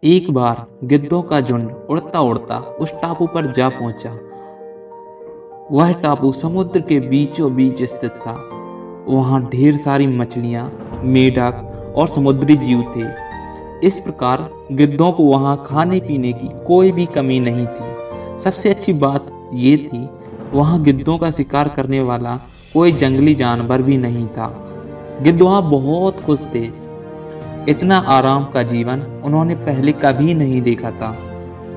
एक बार गिद्धों का झुंड उड़ता उड़ता उस टापू पर जा पहुंचा। वह टापू समुद्र के बीचों बीच स्थित था। वहां ढेर सारी मछलियां, मेढक और समुद्री जीव थे। इस प्रकार गिद्धों को वहां खाने पीने की कोई भी कमी नहीं थी। सबसे अच्छी बात ये थी, वहां गिद्धों का शिकार करने वाला कोई जंगली जानवर भी नहीं था। गिद्ध वहां बहुत खुश थे। इतना आराम का जीवन उन्होंने पहले कभी नहीं देखा था।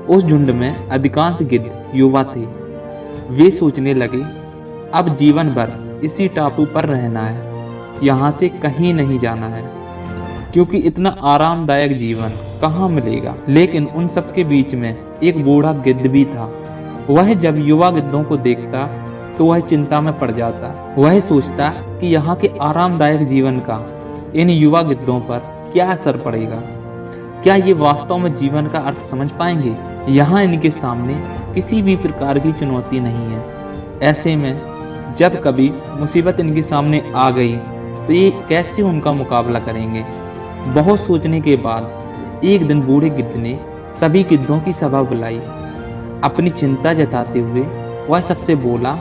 उस झुंड में अधिकांश गिद्ध युवा थे। वे सोचने लगे, अब जीवन भर इसी टापू पर रहना है, यहाँ से कहीं नहीं जाना है, क्योंकि इतना आरामदायक जीवन कहाँ मिलेगा। लेकिन उन सब के बीच में एक बूढ़ा गिद्ध भी था। वह जब युवा गिद्धों को देखता तो वह चिंता में पड़ जाता। वह सोचता कि यहाँ के आरामदायक जीवन का इन युवा गिद्धों पर क्या असर पड़ेगा। क्या ये वास्तव में जीवन का अर्थ समझ पाएंगे? यहाँ इनके सामने किसी भी प्रकार की चुनौती नहीं है। ऐसे में जब कभी मुसीबत इनके सामने आ गई तो ये कैसे उनका मुकाबला करेंगे? बहुत सोचने के बाद एक दिन बूढ़े गिद्ध ने सभी गिद्धों की सभा बुलाई। अपनी चिंता जताते हुए वह सबसे बोला,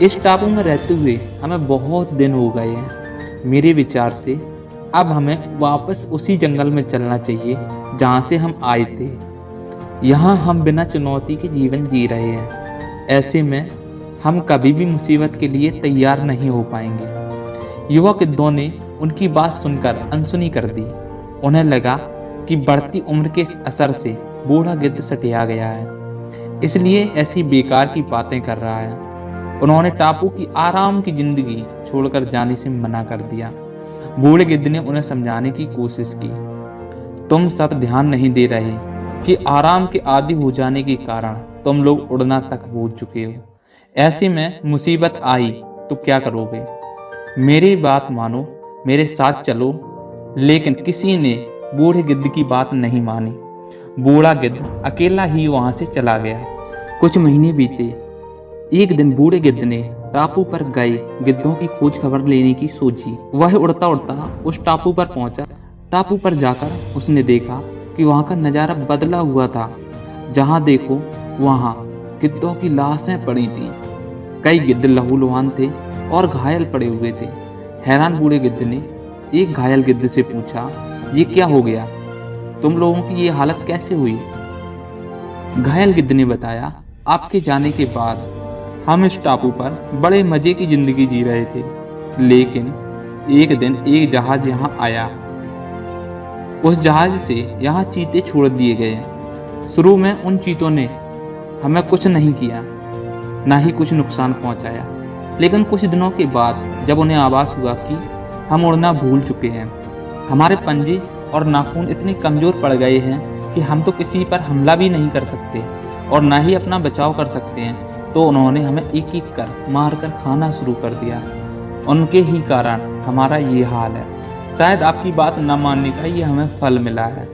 इस टापू में रहते हुए हमें बहुत दिन हो गए हैं। मेरे विचार से अब हमें वापस उसी जंगल में चलना चाहिए जहाँ से हम आए थे। यहाँ हम बिना चुनौती के जीवन जी रहे हैं। ऐसे में हम कभी भी मुसीबत के लिए तैयार नहीं हो पाएंगे। युवा गिद्धों ने उनकी बात सुनकर अनसुनी कर दी। उन्हें लगा कि बढ़ती उम्र के असर से बूढ़ा गिद्ध सटिया गया है, इसलिए ऐसी बेकार की बातें कर रहा है। उन्होंने टापू की आराम की जिंदगी छोड़कर जाने से मना कर दिया। बूढ़े गिद्ध ने उन्हें समझाने की कोशिश की, तुम सब ध्यान नहीं दे रहे कि आराम के आदी हो जाने के कारण तुम लोग उड़ना तक भूल चुके हो। ऐसे में मुसीबत आई तो क्या करोगे? मेरी बात मानो, मेरे साथ चलो। लेकिन किसी ने बूढ़े गिद्ध की बात नहीं मानी। बूढ़ा गिद्ध अकेला ही वहां से चला गया। कुछ महीने बीते। एक दिन बूढ़े गिद्ध ने टापू पर गए गिद्धों की खोज खबर लेने की सोची। वह उड़ता उड़ता उस टापू पर पहुंचा। टापू पर जाकर उसने देखा कि वहां का नजारा बदला हुआ था। जहां देखो वहां गिद्धों की लाशें पड़ी थी। कई गिद्ध लहूलुहान थे और घायल पड़े हुए थे। हैरान बूढ़े गिद्ध ने एक घायल गिद्ध से पूछा, ये क्या हो गया? तुम लोगों की ये हालत कैसे हुई? घायल गिद्ध ने बताया, आपके जाने के बाद हम इस टापू पर बड़े मजे की जिंदगी जी रहे थे, लेकिन एक दिन एक जहाज यहाँ आया। उस जहाज से यहाँ चीते छोड़ दिए गए। शुरू में उन चीतों ने हमें कुछ नहीं किया, ना ही कुछ नुकसान पहुंचाया। लेकिन कुछ दिनों के बाद जब उन्हें आभास हुआ कि हम उड़ना भूल चुके हैं, हमारे पंजे और नाखून इतने कमजोर पड़ गए हैं कि हम तो किसी पर हमला भी नहीं कर सकते और ना ही अपना बचाव कर सकते हैं, तो उन्होंने हमें एक एक कर मार कर खाना शुरू कर दिया। उनके ही कारण हमारा ये हाल है। शायद आपकी बात न मानने का ये हमें फल मिला है।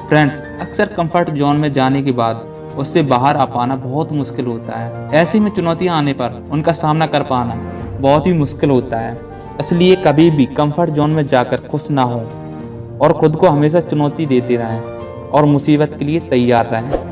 फ्रेंड्स, अक्सर कंफर्ट जोन में जाने के बाद उससे बाहर आ पाना बहुत मुश्किल होता है। ऐसे में चुनौतियां आने पर उनका सामना कर पाना बहुत ही मुश्किल होता है। इसलिए कभी भी कंफर्ट जोन में जाकर खुश ना हो और खुद को हमेशा चुनौती देते रहें और मुसीबत के लिए तैयार रहें।